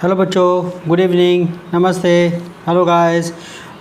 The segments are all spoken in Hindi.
हेलो बच्चों, गुड इवनिंग, नमस्ते, हेलो गाइस।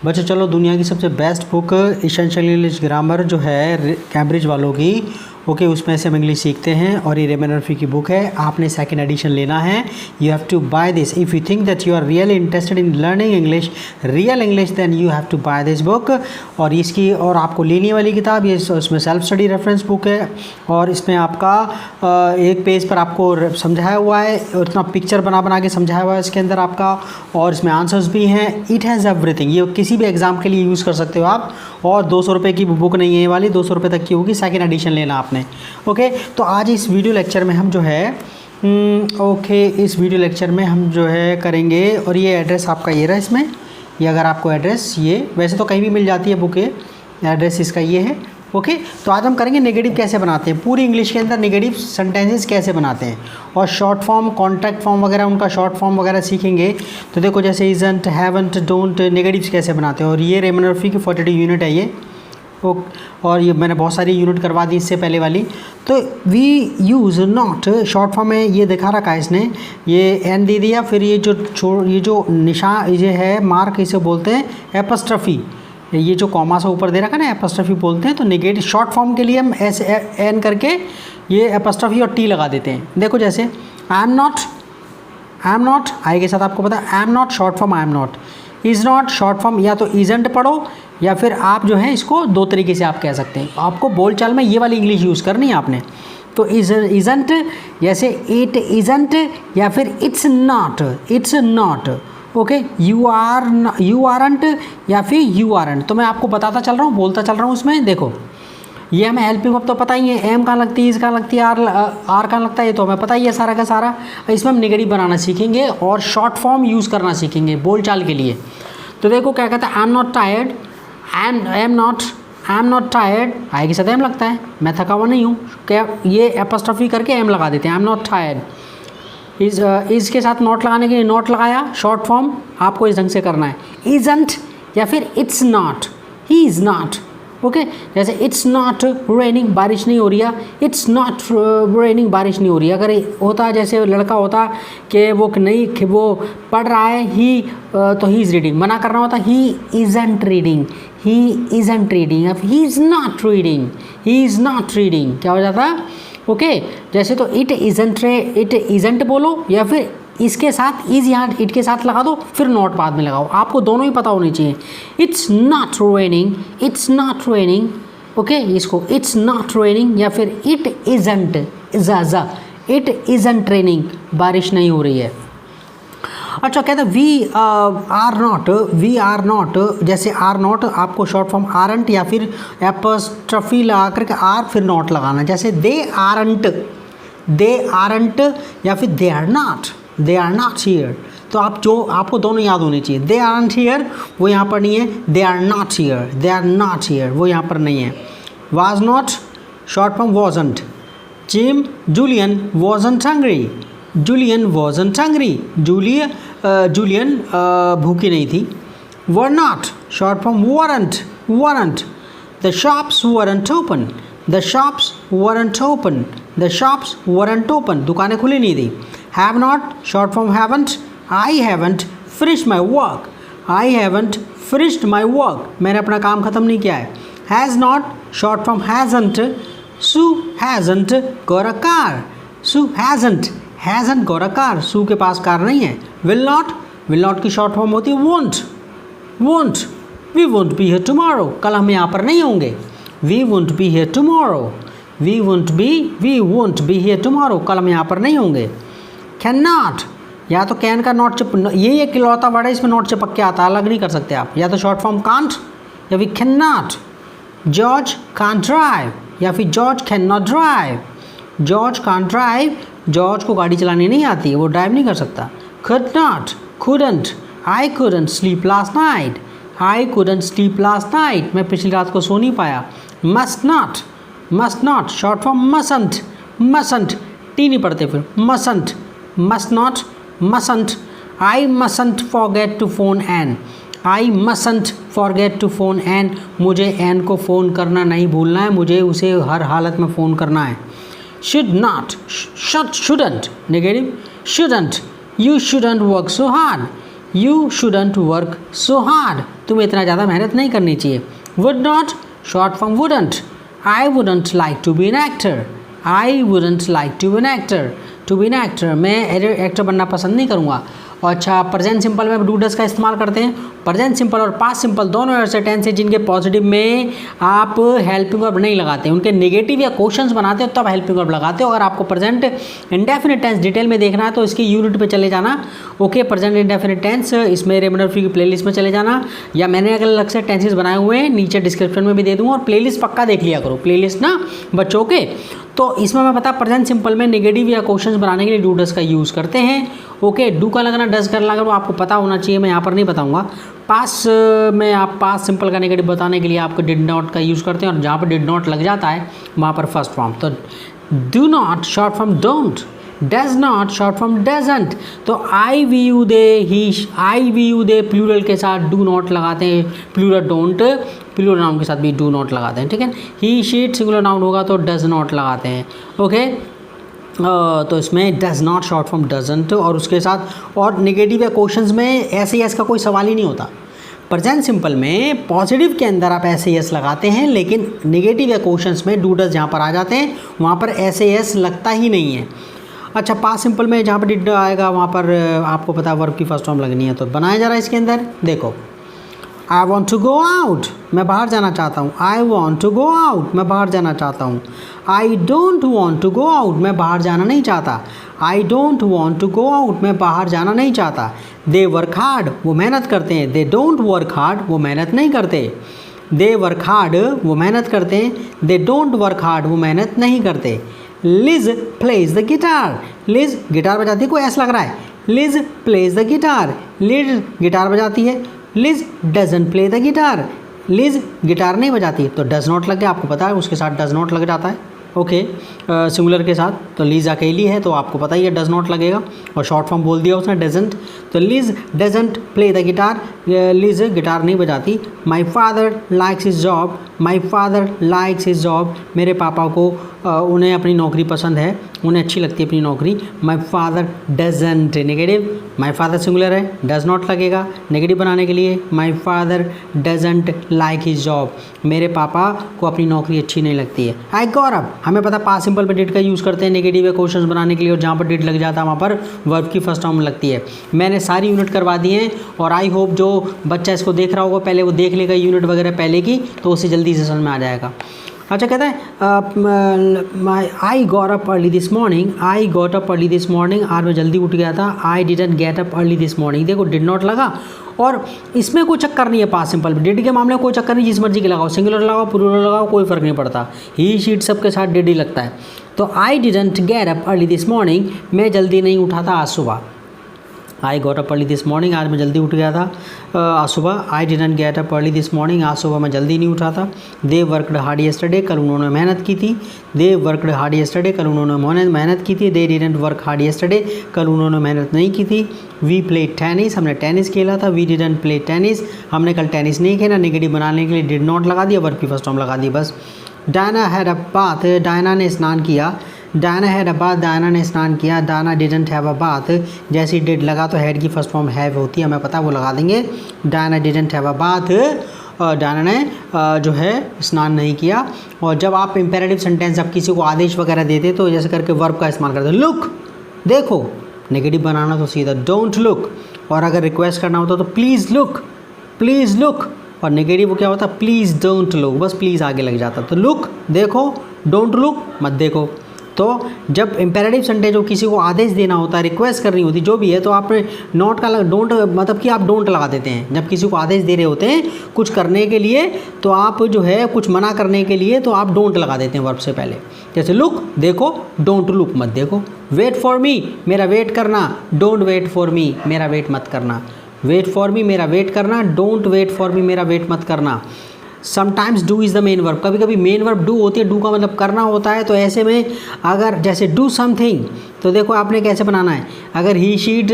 बच्चों चलो, दुनिया की सबसे best book essential English grammar जो है कैम्ब्रिज वालों की, ओके, उसमें से हम इंग्लिश सीखते हैं और ये रेमन मर्फी की बुक है। आपने सेकंड एडिशन लेना है। You have to buy this if you think that you are really interested in learning English, real English, then you have to buy this book. और इसकी और आपको लेने वाली किताब ये उसमें सेल्फ स्टडी रेफरेंस बुक है और इसमें आपका एक पेज पर आपको समझाया हुआ है और इतना पिक्चर बना के समझाया हुआ है इसके अंदर आपका, और इसमें आंसर्स भी हैं। It has everything. ये किसी भी एग्ज़ाम के लिए यूज़ कर सकते हो आप। और 200 रुपये की बुक नहीं है ये वाली, 200 रुपये तक की होगी। सेकेंड एडिशन लेना आपने, ओके। तो आज इस वीडियो लेक्चर में हम जो है इस वीडियो लेक्चर में हम जो है करेंगे, और ये एड्रेस आपका ये रहा इसमें। ये अगर आपको एड्रेस, ये वैसे तो कहीं भी मिल जाती है बुक, ये एड्रेस इसका ये है, ओके। तो आज हम करेंगे नेगेटिव कैसे बनाते हैं, पूरी इंग्लिश के अंदर नेगेटिव सेंटेंसेस कैसे बनाते हैं, और शॉर्ट फॉर्म, कॉन्ट्रैक्ट फॉर्म वगैरह, उनका शॉर्ट फॉर्म वगैरह सीखेंगे। तो देखो जैसे इजंट, हैवंट, डोंट, नेगेटिव्स कैसे बनाते हैं। और ये रेमन मर्फी की 42 यूनिट है ये, और ये मैंने बहुत सारी यूनिट करवा दी इससे पहले वाली। तो we use not, short form में ये दिखा रखा है इसने, ये एन दे दिया, फिर ये जो निशान ये है, मार्क इसे बोलते हैं एपस्ट्रफी। ये जो कॉमा से ऊपर दे रखा है ना, एपस्ट्रफी बोलते हैं। तो नेगेटिव शॉर्ट फॉर्म के लिए हम एस एन करके ये एपस्ट्रफी और टी लगा देते हैं। देखो जैसे आई एम नॉट आई के साथ आपको पता है, I am not short form I am not. Is not short form या तो इजंट पढ़ो, या फिर आप जो है इसको दो तरीके से आप कह सकते हैं। आपको बोलचाल में ये वाली इंग्लिश यूज़ करनी है आपने। तो इजंट जैसे इट इजंट, या फिर it's not, okay. You aren't या फिर यू आरंट। तो मैं आपको बताता चल रहा हूँ, बोलता चल रहा हूँ उसमें। देखो ये हमें हेल्पिंग वर्ब तो पता ही है, एम कहाँ लगती है, इस कहाँ लगती है, आर कहाँ लगता है, ये तो हमें पता ही है सारा का सारा। इसमें हम नेगेटिव बनाना सीखेंगे और शॉर्ट फॉर्म यूज़ करना सीखेंगे बोलचाल के लिए। तो देखो क्या कहता है, I am not tired, I am not tired, I के साथ एम लगता है, मैं थका हुआ नहीं हूँ। क्या ये एपस्ट्रफी करके एम लगा देते हैं, आई एम नॉट टायर्ड। इज़ के साथ नॉट लगाने के लिए नॉट लगाया, शॉर्ट फॉर्म आपको इस ढंग से करना है, इजंट या फिर it's not, he is not, okay. जैसे इट्स नॉट रेनिंग, बारिश नहीं हो रही है, इट्स नॉट रेनिंग, बारिश नहीं हो रही है। अगर होता जैसे लड़का होता कि वो पढ़ रहा है, ही तो ही इज़ रीडिंग, मना करना होता he isn't reading, he isn't reading, अब ही इज़ नॉट रीडिंग, क्या हो जाता, ओके। जैसे तो इट इज़ंट बोलो, या फिर इसके साथ इज यहाँ इट के साथ लगा दो, फिर नॉट बाद में लगाओ। आपको दोनों ही पता होनी चाहिए। It's not raining, okay. इसको इट्स नॉट रेनिंग, या फिर इट इज़ंट रेनिंग, बारिश नहीं हो रही है। अच्छा कहते हैं वी आर नॉट, जैसे आर नॉट आपको शॉर्ट फॉर्म आरंट या फिर एपस्ट्रफी लगा करके आर फिर नॉट लगाना। जैसे दे आरंट या फिर दे आर नॉट हियर। तो आपको दोनों याद होने चाहिए। दे आरंट हियर वो यहाँ पर नहीं है, दे आर नॉट हियर वो यहाँ पर नहीं है। Was not short form wasn't. Julian wasn't hungry, Julian भूखी नहीं थी। Were not short form weren't. The shops weren't open, दुकानें खुली नहीं थी। Have not short form haven't. I haven't finished my work, मैंने अपना काम ख़त्म नहीं किया है। Has not short form hasn't. Sue hasn't got a car, hasn't got a car, Sue के पास कार नहीं है। विल नॉट की शॉर्ट फॉर्म होती है won't. We won't be here tomorrow, कल हम यहाँ पर नहीं होंगे। We won't be here tomorrow, कल हम यहाँ पर नहीं होंगे। कैन नॉट, या तो कैन का नॉट ये एक इकलौता वर्ड है, इसमें नॉट चिपक के आता, अलग नहीं कर सकते आप। या तो शॉर्ट फॉर्म कांट या फिर can not. George can't drive, या फिर George can not drive. George can't drive, George को गाड़ी चलानी नहीं आती, वो ड्राइव नहीं कर सकता। Could not, couldn't, I couldn't sleep last night, मैं पिछली रात को सो नहीं पाया। Must not short form mustn't, t नहीं पढ़ते फिर, must not, mustn't. I mustn't forget to phone Ann, मुझे एन को फ़ोन करना नहीं भूलना है, मुझे उसे हर हालत में फ़ोन करना है। Should not, shouldn't, negative, shouldn't, you shouldn't work so hard, you shouldn't work so hard, तुम्हें इतना ज़्यादा मेहनत नहीं करनी चाहिए। Would not, short from wouldn't, I wouldn't like to be an actor, I wouldn't like to be an actor, to be an actor, मैं एक्टर बनना पसंद नहीं करूँगा। और अच्छा, प्रेजेंट सिंपल में डू डज का इस्तेमाल करते हैं। प्रेजेंट सिंपल और पास्ट सिंपल दोनों ऐसे टेंस है जिनके पॉजिटिव में आप हेल्पिंग वर्ब नहीं लगाते, उनके नेगेटिव या क्वेश्चंस बनाते हो तब हेल्पिंग वर्ब लगाते हो। अगर आपको प्रेजेंट इंडेफिनिट टेंस डिटेल में देखना है तो इसकी यूनिट पे चले जाना। ओके, प्रेजेंट इंडेफिनिट टेंस इसमें रेमनर फ्री की प्लेलिस्ट में चले जाना, या मैंने अगर अलग से टेंसेस बनाए हुए हैं नीचे डिस्क्रिप्शन में भी दे दूँगा, और प्लेलिस्ट पक्का देख लिया करो, प्लेलिस्ट ना बच्चों के। तो इसमें मैं पता प्रेजेंट सिंपल में नेगेटिव या क्वेश्चंस बनाने के लिए डू डज का यूज़ करते हैं। ओके, डू का लगना डज का लगना वो आपको पता होना चाहिए, मैं यहाँ पर नहीं बताऊँगा। पास में आप पास सिंपल का नेगेटिव बताने के लिए आपको डिड नॉट का यूज़ करते हैं, और जहाँ पर डिड नॉट लग जाता है वहाँ पर फर्स्ट फॉर्म। तो do not short from don't, does not short from doesn't. तो I we you they he, I we you they plural के साथ डू नॉट लगाते हैं, प्लूरल डोंट प्लूरल नाउन के साथ भी डू नॉट लगाते हैं, ठीक है। ही शीट सिंगुलर नाउन होगा तो डज नॉट लगाते हैं। ओके, तो इसमें does not short from doesn't, और उसके साथ और नेगेटिव या क्वेश्चंस में ऐसे यस का कोई सवाल ही नहीं होता। प्रेजेंट सिंपल में पॉजिटिव के अंदर आप ऐसे यस लगाते हैं, लेकिन नेगेटिव या क्वेश्चंस में डू डज जहाँ पर आ जाते हैं वहाँ पर ऐसे यस लगता ही नहीं है। अच्छा, पास्ट सिंपल में जहाँ पर डिड आएगा वहाँ पर आपको पता है वर्ब की फर्स्ट फॉर्म लगनी है, तो बनाया जा रहा है इसके अंदर। देखो, I want to go out, मैं बाहर जाना चाहता हूँ। I want to go out, मैं बाहर जाना चाहता हूँ। I don't want to go out, मैं बाहर जाना नहीं चाहता। I don't want to go out, मैं बाहर जाना नहीं चाहता। दे वर्क हार्ड, वो मेहनत करते हैं। दे डोंट वर्क हार्ड, वो मेहनत नहीं करते। दे वर्क हार्ड, वो मेहनत करते हैं। दे डोंट वर्क हार्ड, वो मेहनत नहीं करते। Liz plays the guitar, Liz guitar बजाती है, कोई ऐसा लग रहा है। Liz plays the guitar, Liz guitar बजाती है। Liz doesn't play the guitar, Liz guitar नहीं बजाती, तो डज नॉट लग गया, आपको पता है उसके साथ डज नॉट लग जाता है। ओके, सिंगुलर के साथ, तो लीज अकेली है तो आपको पता ही है डज नॉट लगेगा, और शॉर्ट फॉर्म बोल दिया उसने डजंट, तो lease doesn't play the guitar, lease guitar नहीं बजाती। My father likes his job, my father likes his job, मेरे पापा को उन्हें अपनी नौकरी पसंद है, उन्हें अच्छी लगती है अपनी नौकरी। My father doesn't, negative, my father singular है, डज नॉट लगेगा नेगेटिव बनाने के लिए। My father doesn't like his job, मेरे पापा को अपनी नौकरी अच्छी नहीं लगती है। आई गौरव, हमें पता पास्ट सिंपल पे डिड का यूज़ करते हैं नेगेटिव क्वेश्चंस बनाने के लिए, और जहाँ पर डिड लग जाता है वहाँ पर वर्ब की फर्स्ट फॉर्म लगती है। मैंने सारी यूनिट करवा दी हैं, और आई होप जो बच्चा इसको देख रहा होगा पहले वो देख लेगा यूनिट वगैरह पहले की, तो उसे जल्दी से समझ में आ जाएगा। अच्छा, कहता है I got up early this morning, I got up early this morning, आज मैं जल्दी उठ गया था। I didn't get up early this morning, देखो डिड नॉट लगा, और इसमें कोई चक्कर नहीं है पास्ट सिंपल, डिड के मामले में कोई चक्कर नहीं, जिस मर्जी के लगाओ, सिंगुलर लगाओ प्लूरल लगाओ, कोई फ़र्क नहीं पड़ता। ही शीट सबके साथ डिड ही लगता है। तो I didn't get up early this morning, मैं जल्दी नहीं उठा था आज सुबह। I got up early this morning, आज मैं जल्दी उठ गया था आज सुबह। I didn't get up early this morning, आज सुबह मैं जल्दी नहीं उठा था। दे वर्कड हार्ड यस्टरडे, कल उन्होंने मेहनत की थी। दे वर्कड हार्ड यस्टरडे, कल उन्होंने मेहनत की थी। They didn't work hard yesterday, कल उन्होंने मेहनत नहीं की थी। वी प्लेड टेनिस, हमने टेनिस खेला था। वी डिडंट प्ले टेनिस, हमने कल टेनिस नहीं खेला। नेगेटिव बनाने के लिए डिड नॉट लगा दिया, वर्ब की फर्स्ट फॉर्म लगा दी बस। Diana had a bath, Diana ने स्नान किया। Diana had a bath, Diana ने स्नान किया। Diana didn't have a bath, जैसे डिड लगा तो हैड की फर्स्ट फॉर्म हैव होती है, हमें पता वो लगा देंगे। Diana didn't have a bath, Diana ने जो है स्नान नहीं किया। और जब आप इंपेरेटिव सेंटेंस जब किसी को आदेश वगैरह देते तो जैसे करके वर्ब का इस्तेमाल करते, लुक देखो। नेगेटिव बनाना तो सीधा डोंट लुक, और अगर रिक्वेस्ट करना होता तो प्लीज़ लुक, प्लीज़ लुक। और नेगेटिव क्या होता, प्लीज़ डोंट लुक, बस प्लीज़ आगे लग जाता। तो लुक देखो, डोंट लुक मत देखो। तो जब इम्पेरेटिव सेंटेंस जो किसी को आदेश देना होता है, रिक्वेस्ट करनी होती जो भी है, तो आप नॉट का डोंट मतलब कि आप डोंट लगा देते हैं। जब किसी को आदेश दे रहे होते हैं कुछ करने के लिए, तो आप जो है कुछ मना करने के लिए तो आप डोंट लगा देते हैं वर्ब से पहले। जैसे लुक देखो, डोंट लुक मत देखो। वेट फॉर मी, मेरा वेट करना। डोंट वेट फॉर मी, मेरा वेट मत करना। वेट फॉर मी, मेरा वेट करना। डोंट वेट फॉर मी, मेरा वेट मत करना। Sometimes do is the main verb, कभी कभी मेन वर्ब डू होती है, डू का मतलब करना होता है। तो ऐसे में अगर जैसे डू समथिंग, तो देखो आपने कैसे बनाना है। अगर ही शीट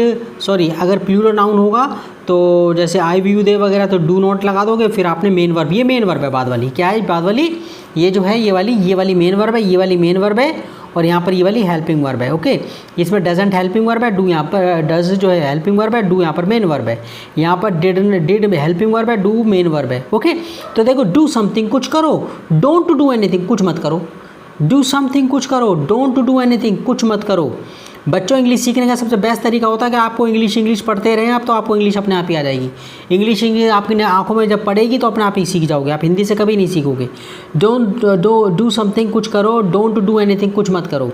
अगर प्लूरल नाउन होगा तो जैसे आई वी यू दे वगैरह, तो डू नॉट लगा दोगे। फिर आपने मेन वर्ब, ये मेन वर्ब है बाद वाली, क्या है बाद वाली, ये जो है ये वाली मेन वर्ब है, ये वाली मेन वर्ब है। और यहाँ पर ये वाली हेल्पिंग वर्ब है। ओके, इसमें डजंट हेल्पिंग वर्ब है, डू यहाँ पर डज जो है हेल्पिंग वर्ब है, डू यहाँ पर मेन वर्ब है, यहाँ पर डिड हेल्पिंग वर्ब है, डू मेन वर्ब है। ओके, तो देखो डू समथिंग कुछ करो, डोंट डू एनीथिंग कुछ मत करो, डू समथिंग कुछ करो, डोंट डू एनीथिंग कुछ मत करो। बच्चों इंग्लिश सीखने का सबसे बेस्ट तरीका होता है कि आपको इंग्लिश पढ़ते रहें आप, तो आपको इंग्लिश अपने आप ही आ जाएगी। इंग्लिश आपकी आंखों में जब पड़ेगी तो अपने आप ही सीख जाओगे, आप हिंदी से कभी नहीं सीखोगे। डू समथिंग कुछ करो, डोंट डू एनीथिंग कुछ मत करो।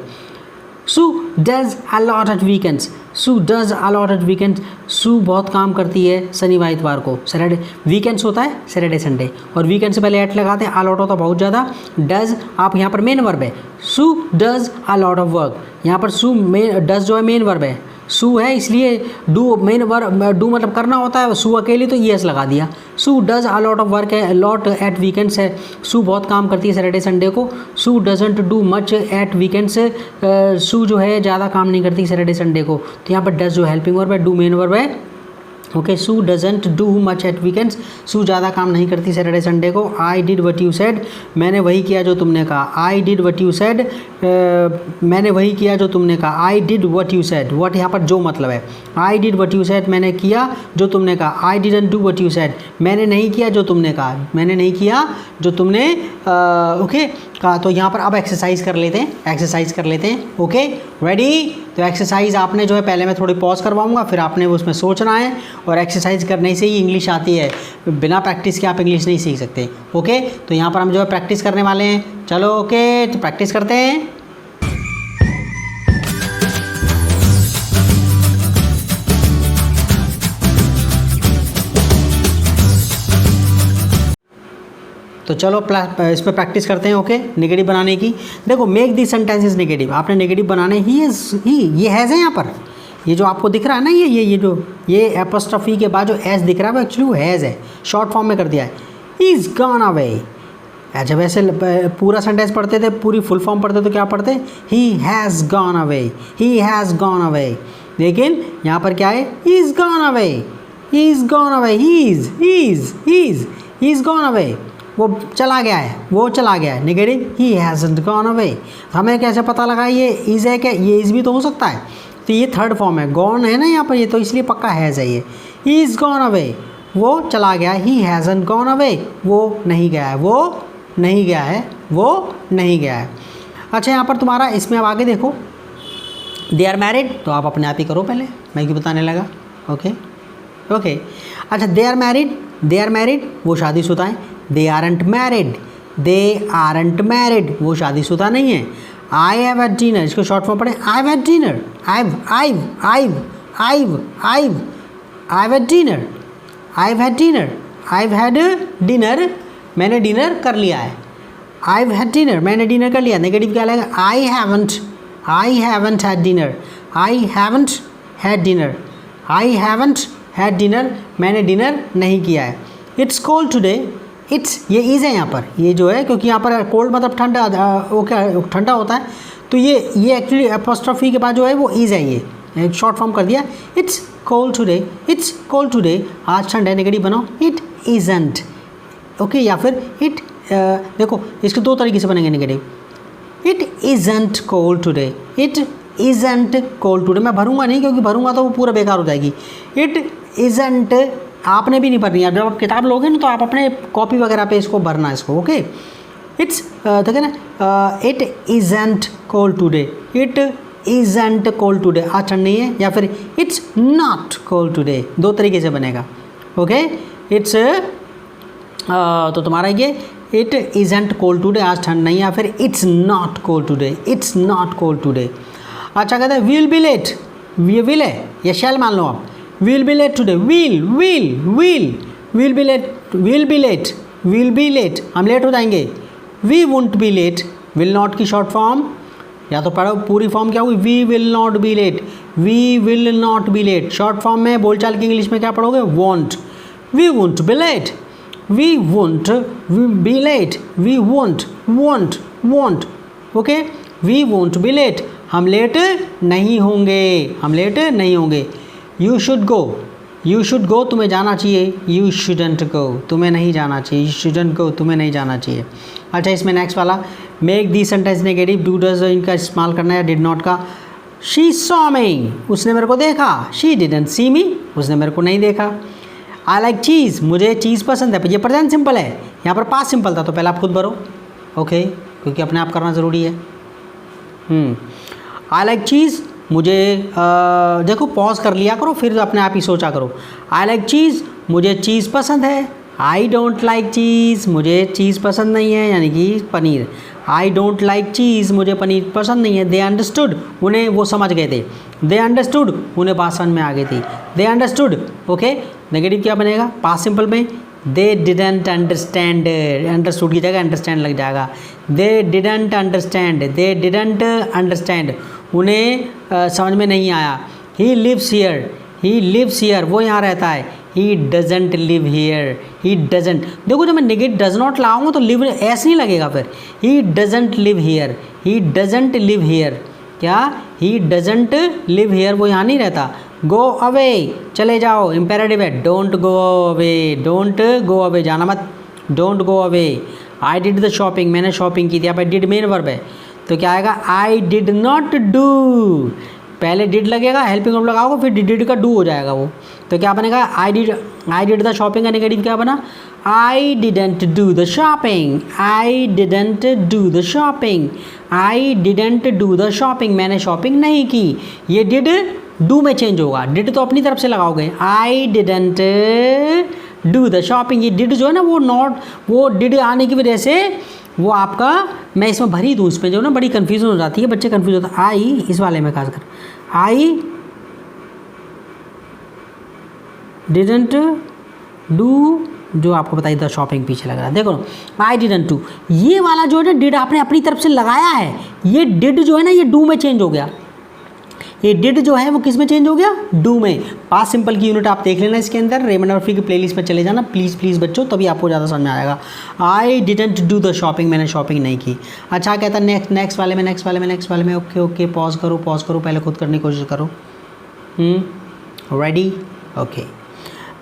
Sue does a lot at weekends, Sue does a lot at weekends, Sue बहुत काम करती है शनिवार इतवार को। सैटरडे वीकेंड्स होता है सैटरडे संडे, और वीकेंड से पहले एट लगाते हैं, अ लॉट होता है बहुत ज़्यादा। डज आप यहाँ पर मेन वर्ब है, Sue does a lot of work, यहाँ पर सू मेन, डज जो है मेन वर्ब है, सू है इसलिए डू मेन वर्ब, डू मतलब करना होता है, सू अकेली तो यस लगा दिया। Sue does a lot of work है, लॉट एट वीकेंड्स है, सू बहुत काम करती है सैटरडे संडे को। Sue doesn't do much at weekends, Sue जो है ज़्यादा काम नहीं करती सैटरडे संडे को, तो यहाँ पर डज जो हेल्पिंग वर्ब है, डू मेन वर्ब है। Okay, Sue doesn't do much at weekends, Sue ज़्यादा काम नहीं करती सैटरडे संडे को। I did what you said, मैंने वही किया जो तुमने कहा। I did what you said, मैंने वही किया जो तुमने कहा। I did what you said, what यहाँ पर जो मतलब है। I did what you said, मैंने किया जो तुमने कहा। आई didn't do what you said, मैंने नहीं किया जो तुमने कहा, मैंने नहीं किया जो तुमने ओके कहा। तो यहाँ पर अब एक्सरसाइज कर लेते हैं, एक्सरसाइज कर लेते हैं। ओके रेडी, तो एक्सरसाइज आपने जो है पहले मैं थोड़ी पॉज करवाऊंगा, फिर आपने उसमें सोचना है, और एक्सरसाइज करने से ही इंग्लिश आती है, बिना प्रैक्टिस के आप इंग्लिश नहीं सीख सकते। ओके, तो यहाँ पर हम जो है प्रैक्टिस करने वाले हैं। चलो ओके, तो प्रैक्टिस करते हैं। तो चलो इस पर प्रैक्टिस करते हैं। ओके, नेगेटिव बनाने की। देखो मेक दी सेंटेंसेस नेगेटिव, आपने नेगेटिव बनाने ही ये हैज़ है यहाँ पर, ये जो आपको दिख रहा है ना, ये जो ये एपोस्ट्रोफी के बाद जो एस दिख रहा है वो एक्चुअली वो हैज़ है, शॉर्ट फॉर्म में कर दिया है। Is gone away. अच्छा, वैसे पूरा सेंटेंस पढ़ते थे, पूरी फुल फॉर्म पढ़ते तो क्या पढ़ते, he has gone away, he has gone away. लेकिन यहाँ पर क्या है, is gone away, is gone away, is gone away, वो चला गया है, वो चला गया है। नेगेटिव, ही हैज़न्ट गॉन अवे। हमें कैसे पता लगा ये इज़ है क्या, ये इज़ भी तो हो सकता है, तो ये थर्ड फॉर्म है, गॉन है ना यहाँ पर, ये तो इसलिए पक्का हैज़ है। ये ही इज़ गॉन अवे, वो चला गया है। ही हैज़न्ट गॉन अवे, वो नहीं गया है, वो नहीं गया है, वो नहीं गया है। अच्छा, यहाँ पर तुम्हारा इसमें अब आगे देखो, दे आर मैरिड, तो आप अपने आप ही करो, पहले मैं क्यों बताने लगा। ओके ओके, अच्छा दे आर मैरिड, वो शादीशुदा है। दे आरंट मैरिड, वो शादीशुदा नहीं है। आई हैव हैड डिनर, इसको शॉर्ट फॉर्म पढ़े, I have had dinner, I have had dinner, मैंने डिनर कर लिया है। आई हैव हैड डिनर, मैंने डिनर कर लिया। नेगेटिव क्या लगेगा, आई हैवंट हैड डिनर, मैंने डिनर नहीं किया है। इट्स कोल्ड टुडे, इट्स ये इज़ है यहाँ पर, ये जो है क्योंकि यहाँ पर कोल्ड मतलब ठंडा, वो क्या ठंडा होता है, तो ये एक्चुअली एपोस्ट्रोफी के बाद जो है वो इज़ है, ये शॉर्ट फॉर्म कर दिया। इट्स कोल्ड टुडे, आज ठंड है। नेगेटिव बनाओ, इट इज़ंट। ओके, या फिर इट देखो इसके दो तरीके से बनेंगे negative. It isn't cold today, मैं भरूंगा नहीं, क्योंकि भरूंगा तो वो पूरा बेकार हो जाएगी। इट इज़ंट आपने भी नहीं भरनी है, जब आप किताब लोगे ना तो आप अपने कॉपी वगैरह पे इसको भरना है इसको। ओके, इट्स ठीक है ना, इट इज़ंट कोल्ड टुडे, आज ठंड नहीं है। या फिर इट्स नॉट कोल्ड टुडे, दो तरीके से बनेगा। ओके, इट्स तो तुम्हारा ये इट इज़ंट कोल्ड टुडे, आज ठंड नहीं है, या फिर इट्स नॉट कोल्ड टुडे। अच्छा, कहते हैं विल बी लेट, ये विल है या शैल मान लो आप। Will be late today, will be late, हम लेट हो जाएंगे। We won't be late, will not की शॉर्ट फॉर्म, या तो पढ़ो पूरी फॉर्म क्या हुई, we will not be late. Short form में बोलचाल की इंग्लिश में क्या पढ़ोगे, won't. We won't be late, okay, we won't be late, हम लेट नहीं होंगे। यू शुड गो, तुम्हें जाना चाहिए। यू शुडंट गो, तुम्हें नहीं जाना चाहिए। यू शुडंट गो, तुम्हें नहीं जाना चाहिए। अच्छा, इसमें नेक्स्ट वाला, make the sentence negative, do does इनका इस्तेमाल करना है, डिड नॉट का। शी सॉ मी, उसने मेरे को देखा। शी डिडंट सी मी, उसने मेरे को नहीं देखा। आई लाइक चीज़, मुझे चीज़ पसंद है। ये प्रेजेंट सिंपल है, यहाँ पर पास्ट सिंपल था तो पहले आप खुद भरो, ओके, क्योंकि अपने आप करना ज़रूरी है। आई लाइक चीज़, मुझे देखो पॉज कर लिया करो, फिर अपने आप ही सोचा करो। आई लाइक चीज़, मुझे चीज़ पसंद है। आई डोंट लाइक चीज़, मुझे चीज़ पसंद नहीं है, यानी कि पनीर। आई डोंट लाइक चीज़, मुझे पनीर पसंद नहीं है। दे अंडरस्टूड, उन्हें वो समझ गए थे। दे अंडरस्टूड, उन्हें बात समझ में आ गई थी। They understood, okay. नेगेटिव क्या बनेगा पास्ट सिंपल में? दे डिडंट अंडरस्टैंड, अंडरस्टूड की जगह अंडरस्टैंड लग जाएगा। They didn't understand, they didn't understand, उन्हें समझ में नहीं आया। He lives here, he lives here, वो यहाँ रहता है। He doesn't live here, he doesn't. देखो जब मैं नेगेटिव डज नॉट लाऊंगा तो लिव ऐसे नहीं लगेगा फिर। He doesn't live here, he doesn't live here, क्या? ही डजेंट लिव हियर, वो यहाँ नहीं रहता। गो अवे, चले जाओ, इम्पेरेटिव है। Don't go away, don't go away, जाना मत, don't go away. I did the shopping, मैंने शॉपिंग की थी। यहाँ पर डिड मेन वर्ब है तो क्या आएगा? आई डिड नॉट डू, पहले डिड लगेगा, हेल्पिंग वर्ब लगाओगे, फिर डिड का डू हो जाएगा वो। तो क्या बनेगा? आई डिड द शॉपिंग का नेगेटिव क्या बना? आई didn't do the shopping, I didn't do the shopping, I didn't do the shopping, मैंने शॉपिंग नहीं की। ये डिड डू में चेंज होगा, डिड तो अपनी तरफ से लगाओगे। आई डिडंट डू द शॉपिंग, ये डिड जो है ना वो डिड आने की वजह से वो आपका, मैं इसमें भरी दूँ, इसमें जो ना बड़ी कन्फ्यूजन हो जाती है, बच्चे कन्फ्यूज होते हैं। आई इस वाले में खासकर, आई डिडंट डू, जो आपको बताइए द शॉपिंग पीछे लग रहा है, देखो आई डिडंट डू, ये वाला जो है ना डिड आपने अपनी तरफ से लगाया है, ये डिड जो है ना ये डू में चेंज हो गया। ये डिड जो है वो किस में चेंज हो गया? डू में। पास्ट सिंपल की यूनिट आप देख लेना इसके अंदर, रेमंड मर्फी की प्लेलिस्ट में चले जाना प्लीज़ प्लीज़ बच्चों, तभी आपको ज़्यादा समझ में आएगा। आई डिडंट डू द शॉपिंग, मैंने शॉपिंग नहीं की। अच्छा कहता है नेक्स्ट वाले में, ओके पॉज करो, पहले खुद करने की कोशिश करो। Ready, okay.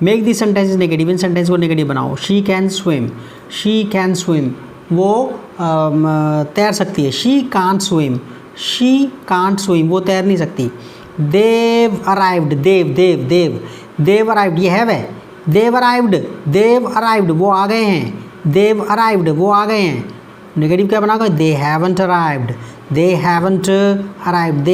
Make the sentences negative, in sentence को नेगेटिव बनाओ। She can swim, she can swim, वो तैर सकती है। She can't swim, she can't swim, वो तैर नहीं सकती। देव अराइव्ड, देव अराइव्ड, ये है वह। देव अराइव्ड, वो आ गए हैं। देव अराइव्ड, वो आ गए हैं। नेगेटिव क्या बनाओगे? They haven't arrived, they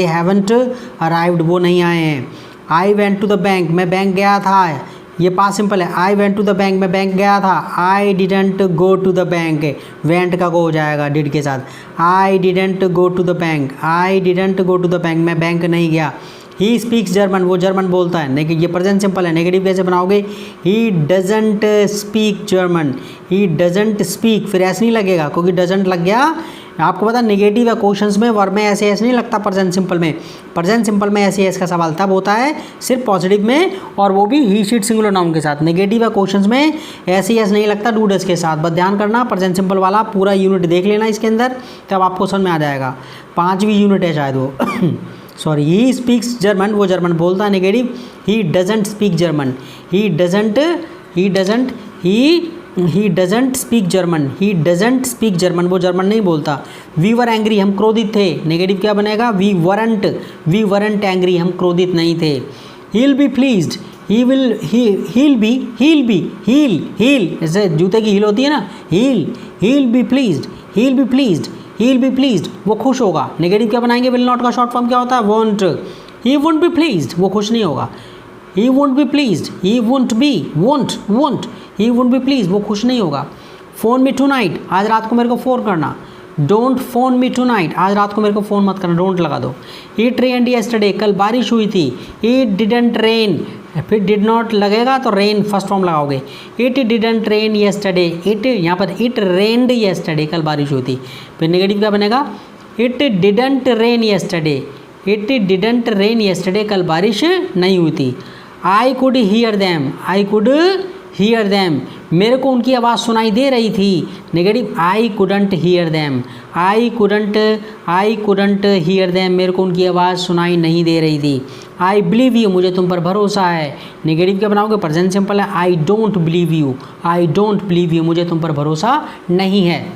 haven't arrived, वो नहीं आए हैं। I went to the bank, मैं बैंक गया था, ये पास सिंपल है। I went to the bank, मैं बैंक गया था। I didn't go to the bank, went का गो हो जाएगा डिड के साथ। I didn't go to the bank, I didn't go to the bank, मैं बैंक नहीं गया। ही स्पीक्स जर्मन, वो जर्मन बोलता है। लेकिन ये प्रेजेंट सिंपल है, नेगेटिव कैसे बनाओगे? He doesn't speak German, he doesn't speak, फिर ऐसे नहीं लगेगा क्योंकि डजंट लग गया। आपको पता नेगेटिव है क्वेश्चंस में, वर्ब में ऐसे नहीं लगता। प्रेजेंट सिंपल में ऐसे ऐसे का सवाल तब होता है सिर्फ पॉजिटिव में, और वो भी ही शीट सिंगुलर नाउन के साथ। नेगेटिव है क्वेश्चंस में ऐसे नहीं लगता डू डज के साथ। बस ध्यान करना, प्रेजेंट सिंपल वाला पूरा यूनिट देख लेना इसके अंदर, तब आपको समझ में आ जाएगा। 5वीं यूनिट है शायद वो सॉरी। ही स्पीक्स जर्मन, वो जर्मन बोलता है। Negative he doesn't speak German, he doesn't speak German, वो जर्मन नहीं बोलता। वी वर एंग्री, हम क्रोधित थे। नेगेटिव क्या बनेगा? वी वरंट एंग्री, हम क्रोधित नहीं थे। हील बी प्लीज्ड, हील जैसे जूते की हील होती है ना, हील बी प्लीज्ड, वो खुश होगा। नेगेटिव क्या बनाएंगे? विल नॉट का शॉर्ट फॉर्म क्या होता है? Want. He won't be pleased, वो खुश नहीं होगा। He won't be pleased, he won't be, won't, he won't be pleased, वो खुश नहीं होगा। फ़ोन मी टू नाइट, आज रात को मेरे को फ़ोन करना। Don't phone me tonight, आज रात को मेरे को फ़ोन मत करना, डोंट लगा दो। इट रेन्ड यस्टरडे, कल बारिश हुई थी। इट डिडंट रेन, फिर डिड नॉट लगेगा तो रेन फर्स्ट फॉर्म लगाओगे। It didn't rain yesterday, it यहाँ पर इट रेन्ड यस्टरडे, कल बारिश हुई थी। फिर नेगेटिव क्या बनेगा? इट डिडंट रेन यस्टरडे, कल बारिश नहीं हुई थी। आई कुड हियर दैम, मेरे को उनकी आवाज़ सुनाई दे रही थी। Negative I couldn't hear them, I couldn't hear them, मेरे को उनकी आवाज़ सुनाई नहीं दे रही थी। आई बिलीव यू, मुझे तुम पर भरोसा है। नेगेटिव क्या बनाओगे? प्रेजेंट सिंपल है। आई डोंट बिलीव यू, मुझे तुम पर भरोसा नहीं है।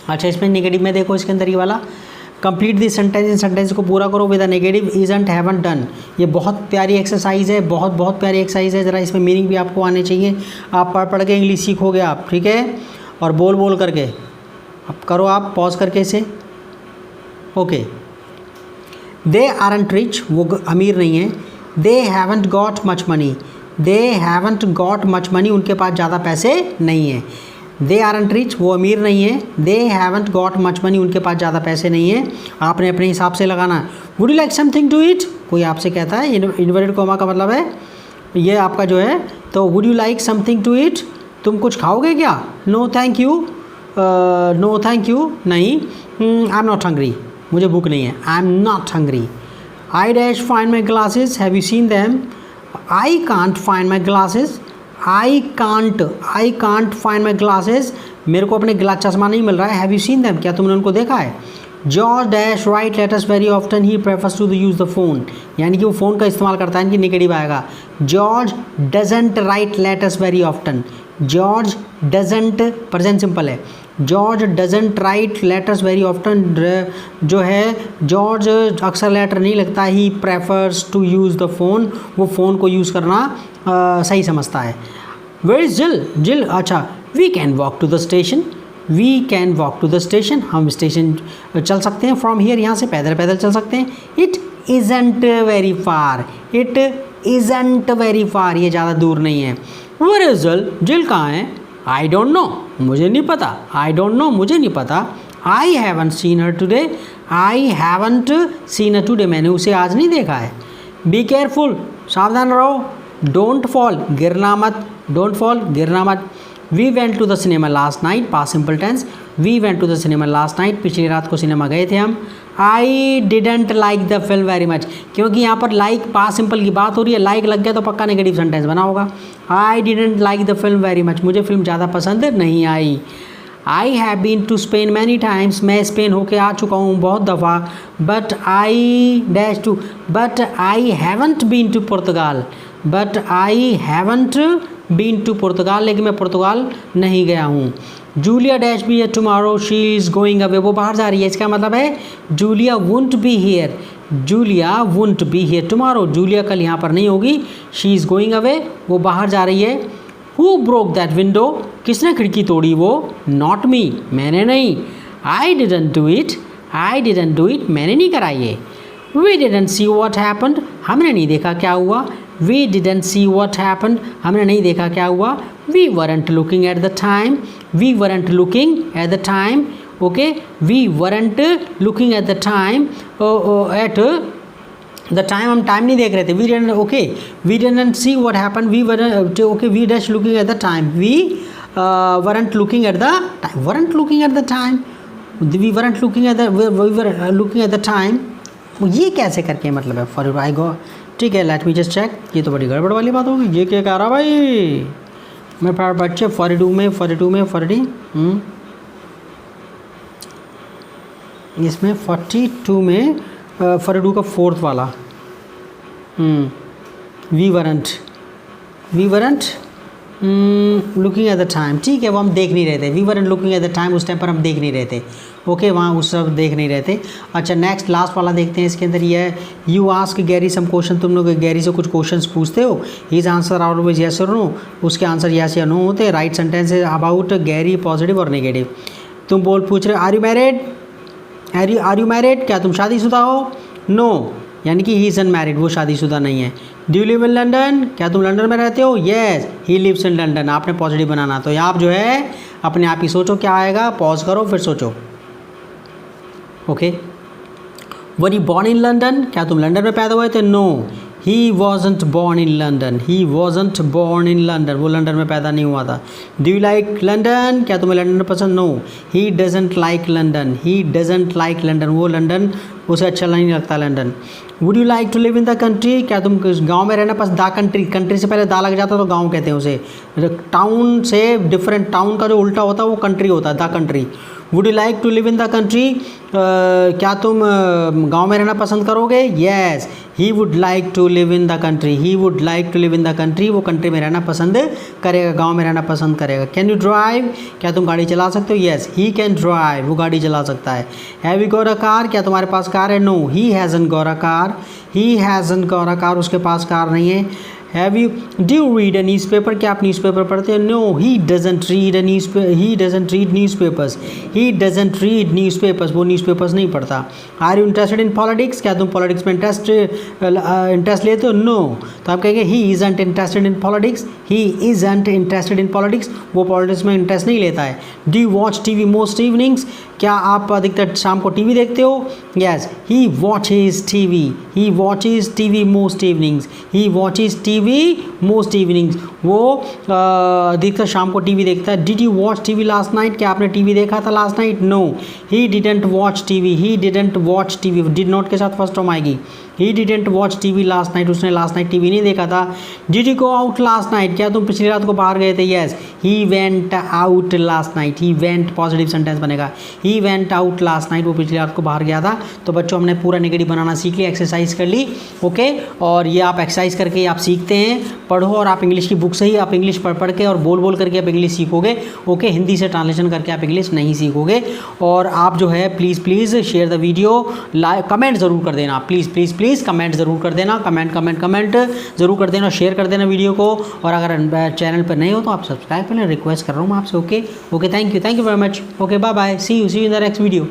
अच्छा, इसमें नेगेटिव में देखो, इसके अंदर ये वाला complete this sentence, in sentence को पूरा करो with a negative isn't haven't done. ये बहुत प्यारी एक्सरसाइज है, बहुत बहुत प्यारी एक्सरसाइज है। ज़रा इसमें मीनिंग भी आपको आने चाहिए, आप पढ़ पढ़ के इंग्लिश सीखोगे आप, ठीक है, और बोल बोल करके। अब करो आप पॉज करके इसे। ओके, दे आरंट रिच, वो अमीर नहीं है। They haven't got much money, they haven't got much money, उनके पास ज़्यादा पैसे नहीं हैं। दे आरंट रिच, वो अमीर नहीं है। They haven't got much money, उनके पास ज़्यादा पैसे नहीं है। आपने अपने हिसाब से लगाना है। Would you like something to eat, कोई आपसे कहता है, इन्वर्टेड कॉमा का मतलब है ये आपका जो है, तो would you like something to eat, तुम कुछ खाओगे क्या? No thank you, no thank you, नहीं। आई एम नॉट हंग्री, मुझे भूख नहीं है। I am not hungry. I dash find my glasses, have you seen them? I can't find my glasses, I can't find my glasses, मेरे को अपने ग्लास चश्मा नहीं मिल रहा है। हैव यू सीन दैम, क्या तुमने उनको देखा है? George dash write letters very often, he prefers to use the phone, यानी कि वो फ़ोन का इस्तेमाल करता है, इनकी नेगेटिव आएगा। George doesn't write letters very often, George doesn't present simple है। George doesn't write letters very often, जो है जॉर्ज अक्सर लेटर नहीं लिखता। He prefers to use the phone, वो फ़ोन को यूज़ करना सही समझता है। वेयर इज़ जिल, जिल, अच्छा, we can walk to the station, we can walk to the station, हम स्टेशन चल सकते हैं। फ्रॉम हियर, यहाँ से पैदल पैदल चल सकते हैं। It isn't very far, it isn't very far, ये ज़्यादा दूर नहीं है। वेयर इज़ जिल, जिल कहाँ है? आई डोंट नो, मुझे नहीं पता। आई डोंट नो, मुझे नहीं पता। I haven't seen her today, I haven't seen her today, मैंने उसे आज नहीं देखा है। बी केयरफुल, सावधान रहो। डोंट फॉल, गिरना मत, डोंट फॉल, गिरना मत। We went to the cinema last night, past simple tense, we went to the cinema last night, पिछली रात को सिनेमा गए थे हम। I didn't like the film very much, क्योंकि यहाँ पर लाइक पास्ट सिंपल की बात हो रही है, लाइक लग गया तो पक्का नेगेटिव सेंटेंस बना होगा। I didn't like the film very much, मुझे फिल्म ज़्यादा पसंद नहीं आई। I have been to Spain many times, मैं स्पेन होके आ चुका हूँ बहुत दफ़ा। But I dash to, but I haven't been to Portugal, but I haven't been to Portugal, लेकिन मैं पुर्तगाल नहीं गया हूँ। Julia dash be here tomorrow, she is going away, वो बाहर जा रही है। इसका मतलब है Julia won't be here, Julia won't be here tomorrow, Julia कल यहाँ पर नहीं होगी। शी इज़ गोइंग अवे, वो बाहर जा रही है। हु ब्रोक दैट विंडो, किसने खिड़की तोड़ी? वो नॉट मी, मैंने नहीं। I didn't do it, I didn't do it, मैंने नहीं करा ये। We didn't see what happened, हमने नहीं देखा क्या हुआ। We didn't see what happened, हमने नहीं देखा क्या हुआ। We weren't looking at the time, we weren't looking at the time, okay, we weren't looking at the time, at the time, हम टाइम नहीं देख रहे थे। We didn't, okay, we didn't see what happened, we weren't, okay, we dash looking at the time, we weren't looking at the time, weren't looking at the time, we weren't looking at the, we were looking at the time. ये कैसे करके मतलब है? फॉर आई गो, ठीक है, लेट मी जस्ट चेक। ये तो बड़ी गड़बड़ वाली बात होगी। ये क्या कह रहा भाई? मैं पर बच्चे 42 में 42 में 40, इसमें 42 में 42 का फोर्थ वाला, we weren't, we weren't looking at the time, ठीक है, वो हम देख नहीं रहे थे। We weren't looking at the time, उस टाइम पर हम देख नहीं रहे थे। ओके, वहाँ उस सब देख नहीं रहे थे। अच्छा, नेक्स्ट लास्ट वाला देखते हैं। इसके अंदर ये है, you ask Gary some question, तुम लोग गैरी से कुछ क्वेश्चंस पूछते हो। हीज आंसर ऑलवेज यस और नो, उसके आंसर यस या नो होते हैं। Write sentence about Gary, positive और नेगेटिव। तुम पूछ रहे हो are you married, are you married, क्या तुम शादीशुदा हो? नो, यानी कि ही इज़ अनमैरिड, वो शादीशुदा नहीं है। Do you live in London, क्या तुम लंदन में रहते हो? Yes, he lives in London. आपने पॉजिटिव बनाना, तो आप जो है अपने आप ही सोचो क्या आएगा, पॉज करो फिर सोचो। Okay, were you born in London, क्या तुम लंदन में पैदा हुए थे? No, he wasn't born in London, he wasn't born in London, वो लंदन में पैदा नहीं हुआ था। डू यू लाइक लंदन, क्या तुम्हें लंदन पसंद? No, he doesn't like London, he doesn't like London, वो लंदन उसे अच्छा नहीं लगता London. Would you like to live in the country, क्या तुम गांव में रहना पसंद? दा कंट्री, कंट्री से पहले दा लग जाता तो गांव कहते हैं उसे। टाउन से डिफरेंट, टाउन का जो उल्टा होता है वो कंट्री होता है, the country. Would you like to live in the country, क्या तुम गांव में रहना पसंद करोगे? Yes, he would like to live in the country, he would like to live in the country, वो कंट्री में रहना पसंद करेगा, गांव में रहना पसंद करेगा। कैन यू ड्राइव, क्या तुम गाड़ी चला सकते हो? येस, ही कैन ड्राइव, वो गाड़ी चला सकता है। Have you got a car, क्या तुम्हारे पास कार है? No, he hasn't got a car, he hasn't got a car, उसके पास कार नहीं है। Have you, do you read a news paper, क्या आप न्यूज़ पेपर पढ़ते हैं? No, he doesn't read a news, he doesn't read news papers, he doesn't read news papers, वो न्यूज़ पेपर्स नहीं पढ़ता। Are you interested in politics, क्या तुम पॉलिटिक्स में इंटरेस्ट लेते हो? नो, तो आप कहेंगे he isn't interested in politics, he isn't interested in politics, वो पॉलिटिक्स में इंटरेस्ट नहीं लेता है। Do you watch TV most evenings, क्या आप अधिकतर शाम को टीवी देखते हो? Yes, he watches TV, he watches TV most evenings, he watches TV most evenings, वो अधिकतर शाम को टीवी देखता है। Did you watch TV last night, क्या आपने टीवी देखा था last night? No, he didn't watch TV, he didn't watch TV, did not के साथ फर्स्ट फॉर्म आएगी। He didn't watch TV last night, उसने लास्ट नाइट टीवी नहीं देखा था। Did you go out last night, क्या तुम पिछली रात को बाहर गए थे? Yes, he went out last night, he went positive sentence बनेगा, he went out last night, वो पिछली रात को बाहर गया था। तो बच्चों हमने पूरा नेगेटिव बनाना सीख लिया, एक्सरसाइज कर ली, ओके। और ये आप एक्सरसाइज करके आप सीखते हैं, पढ़ो, और आप इंग्लिश की बुक से ही आप इंग्लिश पढ़ के और बोल करके आप इंग्लिश सीखोगे, ओके। हिंदी से ट्रांसलेशन करके आप इंग्लिश नहीं सीखोगे। और आप जो है please share the video, comment ज़रूर कर देना, प्लीज़ कमेंट ज़रूर कर देना, कमेंट ज़रूर कर देना, शेयर कर देना वीडियो को। और अगर चैनल पर नए हो तो आप सब्सक्राइब कर लें, रिक्वेस्ट कर रहा हूँ मैं आपसे, okay. Thank you very much, okay, bye bye, see you in the next video.